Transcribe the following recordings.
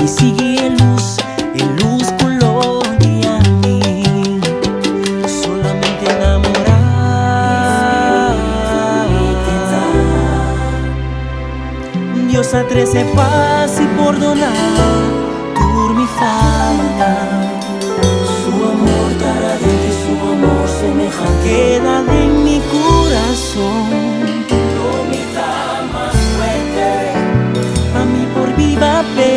Sigue luz color de a mí, solamente enamorar. Dios a 13 paz y perdonar por mi falta. Su amor dará de ti, su amor semejante queda en mi corazón. No me da más fuerte a mí por viva fe.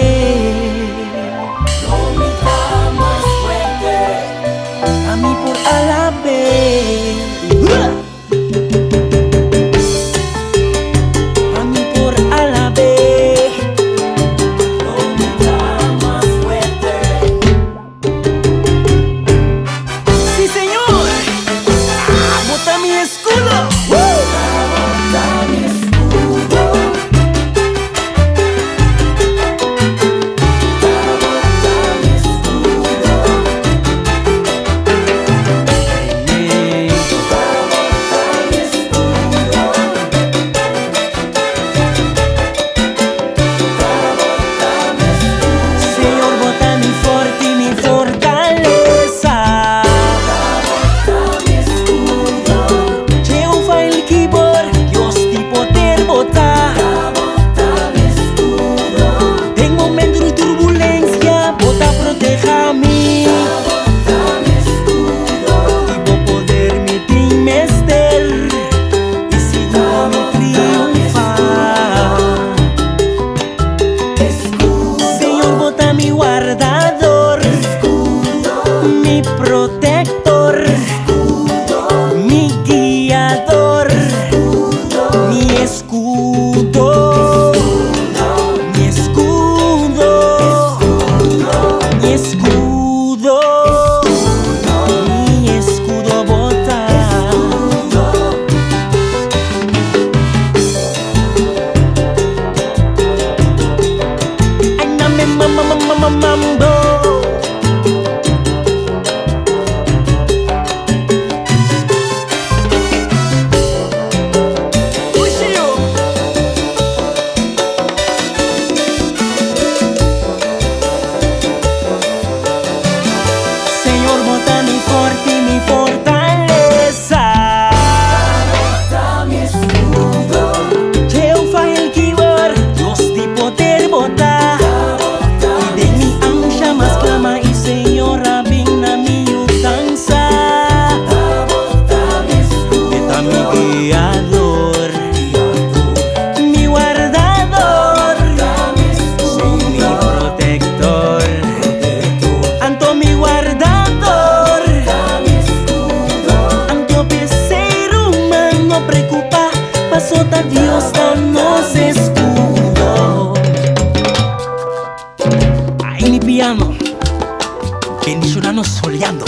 Mi protector, mi guiador, mi escudo, mi escudo, mi escudo, mi escudo bota. Ay, dame mambo. Dios danos escudo. Ay, mi piano, bendicionanos soleando.